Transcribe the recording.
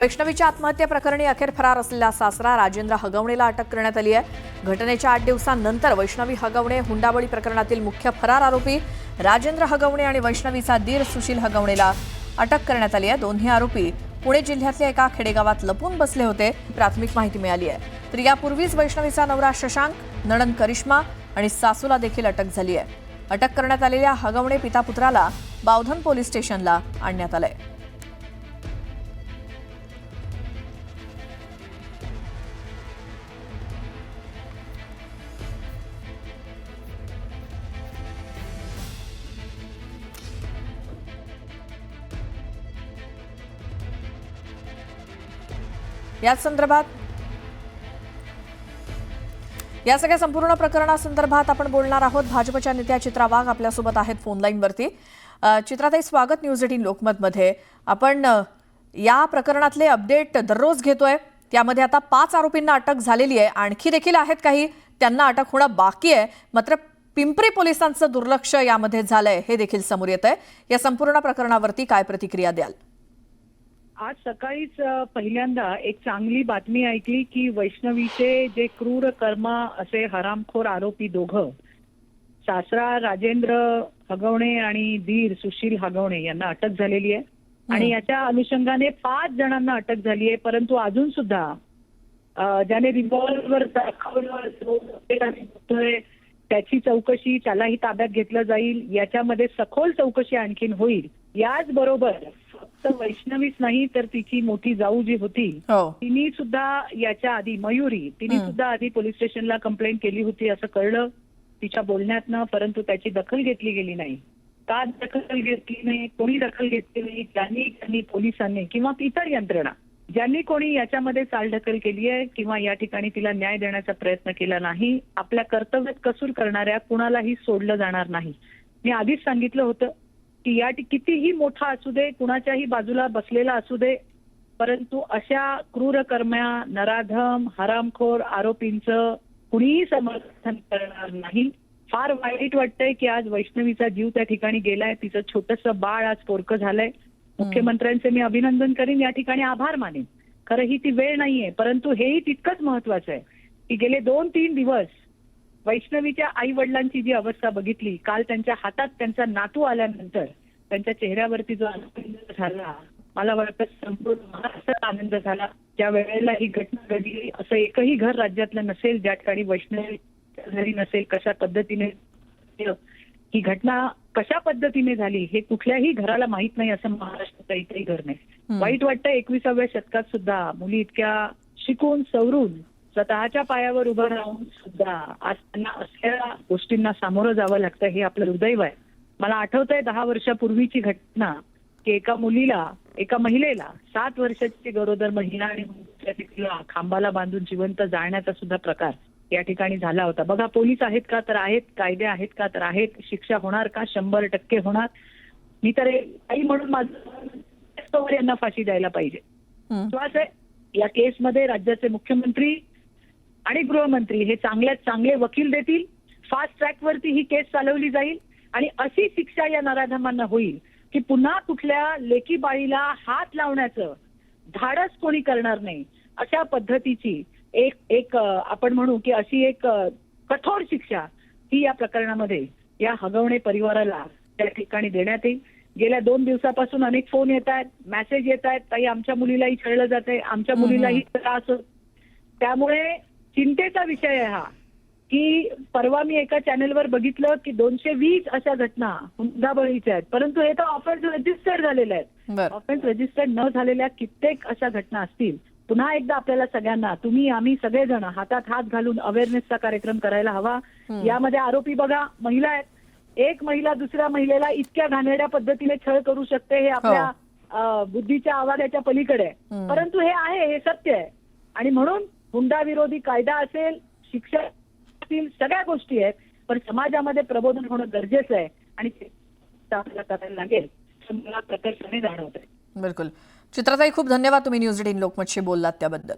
वैष्णवीच्या आत्महत्या प्रकरणी अखेर फरार असलेला सासरा राजेंद्र हगवणेला अटक करण्यात आली आहे। घटनेच्या 8 दिवसांनंतर वैष्णवी हगवणे हुंडाबळी प्रकरणातील मुख्य फरार आरोपी राजेंद्र हगवणे आणि वैष्णवीचा दीर सुशील हगवणेला अटक करण्यात आली आहे। दोन्ही आरोपी पुणे जिल्ह्यातल्या एका खेडेगावात लपून बसले होते, प्राथमिक माहिती मिळाली आहे। तर यापूर्वीच वैष्णवीचा नवरा शशांक, नणंद करिश्मा आणि सासूला देखील अटक झाली आहे। अटक करण्यात आलेल्या हगवणे पिता पुत्राला बावधन पोलीस स्टेशनला आणण्यात आलंय। या सगळ्या संपूर्ण प्रकरणासंदर्भात आपण बोलणार आहोत। भाजपच्या नेत्या चित्रा वाघ आपल्यासोबत आहेत फोन लाईनवरती। चित्राताई, स्वागत न्यूज 18 लोकमतमध्ये। आपण या प्रकरणातले अपडेट दररोज घेतोय, त्यामध्ये आता 5 आरोपींना अटक झालेली आहे, आणखी देखील आहेत काही त्यांना अटक होणं बाकी आहे। मात्र पिंपरी पोलिसांचं दुर्लक्ष यामध्ये झालंय हे देखील समोर येतंय। या संपूर्ण प्रकरणावरती काय प्रतिक्रिया द्याल? आज सकाळीच पहिल्यांदा एक चांगली बातमी ऐकली की वैष्णवीचे जे क्रूर कर्म असे हरामखोर आरोपी दोघं, सासरा राजेंद्र हगवणे आणि दीर सुशील हगवणे यांना अटक झालेली आहे। आणि याच्या अनुषंगाने 5 जणांना अटक झाली आहे। परंतु अजून सुद्धा ज्याने रिव्हॉल्वर दाखवलं त्याची चौकशी, त्यालाही ताब्यात घेतलं जाईल। याच्यामध्ये सखोल चौकशी आणखीन होईल। याचबरोबर फक्त वैष्णवीच नाही तर तिची मोठी जाऊ जी होती तिने सुद्धा याच्या आधी, मयुरी, तिने सुद्धा आधी पोलीस स्टेशनला कंप्लेंट केली होती असं कळलं तिच्या बोलण्यातनं। परंतु त्याची दखल घेतली गेली नाही। का दखल घेतली नाही? कोणी दखल घेतली नाही? त्यांनी पोलिसांनी किंवा इतर यंत्रणा ज्यांनी कोणी याच्यामध्ये चालढकल केली आहे किंवा या ठिकाणी तिला न्याय देण्याचा प्रयत्न केला नाही, आपल्या कर्तव्यात कसूर करणाऱ्या कुणालाही सोडलं जाणार नाही। मी आधीच सांगितलं होतं की या कितीही मोठा असू दे, कुणाच्याही बाजूला बसलेला असू दे, परंतु अशा क्रूरकर्म्या, नराधम, हरामखोर आरोपींचं कुणीही समर्थन करणार नाही। फार वाईट वाटतंय की आज वैष्णवीचा जीव त्या ठिकाणी गेलाय। तिचं छोटंसं बाळ आज पोरकं झालंय। मुख्यमंत्र्यांचे मी अभिनंदन करीन, या ठिकाणी आभार मानेन। खरं ही ती वेळ नाहीये, परंतु हेही तितकंच महत्वाचं आहे की गेले 2-3 दिवस वैष्णवीच्या आई वडिलांची जी अवस्था बघितली, काल त्यांच्या हातात त्यांचा नातू आल्यानंतर त्यांच्या चेहऱ्यावरती जो आनंद झाला, मला वाटतं संपूर्ण महाराष्ट्रात आनंद झाला। ज्या वेळेला ही घटना घडली असं एकही घर राज्यातलं नसेल ज्या ठिकाणी वैष्णवी घरी नसेल। कशा पद्धतीने ही घटना कशा पद्धतीने झाली हे कुठल्याही घराला माहित नाही असं महाराष्ट्राचं एकही घर नाही। वाईट वाटतं 21व्या शतकात सुद्धा मुली इतक्या शिकून सवरून स्वतःच्या पायावर उभं राहून सुद्धा आज त्यांना असल्या गोष्टींना सामोरं जावं लागतं, हे आपलं दुर्दैव आहे। मला आठवतंय 10 वर्षापूर्वीची घटना की एका महिलेला 7 वर्षाची गरोदर महिला आणि तिला खांबाला बांधून जिवंत जाळण्याचा सुद्धा प्रकार या ठिकाणी झाला होता। बघा, पोलीस आहेत का? तर आहेत। कायदे आहेत का? तर आहेत। शिक्षा होणार का? 100% होणार। मी तर आई म्हणून माझं यांना फाशी द्यायला पाहिजे विश्वास आहे। या केसमध्ये राज्याचे मुख्यमंत्री आणि गृहमंत्री हे चांगल्यात चांगले वकील देतील। फास्ट ट्रॅकवरती ही केस चालवली जाईल आणि अशी शिक्षा या नराधमांना होईल की पुन्हा कुठल्या लेकी बाळीला हात लावण्याचं धाडस कोणी करणार नाही। अशा पद्धतीची एक आपण म्हणू की अशी एक कठोर शिक्षा ही या प्रकरणामध्ये या हगवणे परिवाराला त्या ठिकाणी देण्यात येईल। गेल्या 2 दिवसापासून अनेक फोन येत आहेत, मेसेज येत आहेत, ताई आमच्या मुलीलाही छळलं जाते, आमच्या मुलीलाही त्रास होतो। त्यामुळे चिंतेचा विषय आहे हा की परवा मी एका चॅनलवर बघितलं की 220 अशा घटना हुंडाबळीच्या आहेत, परंतु हे तर ऑफेन्स रजिस्टर्ड झालेले आहेत। ऑफेन्स रजिस्टर्ड न झालेल्या कित्येक अशा घटना असतील। पुन्हा एकदा आपल्याला सगळ्यांना, तुम्ही आम्ही सगळेजण हातात हात घालून अवेअरनेसचा कार्यक्रम करायला हवा। यामध्ये आरोपी बघा महिला आहेत। एक महिला दुसऱ्या महिलेला इतक्या घाणेरड्या पद्धतीने छळ करू शकते हे आपल्या बुद्धीच्या आवाजाच्या पलीकडे आहे, परंतु हे आहे, हे सत्य आहे। आणि म्हणून हुंडा विरोधी कायदा असेल, शिक्षा असतील, सगळ्या गोष्टी आहेत, पण समाजामध्ये प्रबोधन होणं गरजेचं आहे आणि आपल्याला करायला लागेल असं मला प्रकर्षाने जाणवत आहे। बिलकुल चित्राताई, खूप धन्यवाद तुम्ही न्यूज 18 लोकमतशी बोललात त्याबद्दल।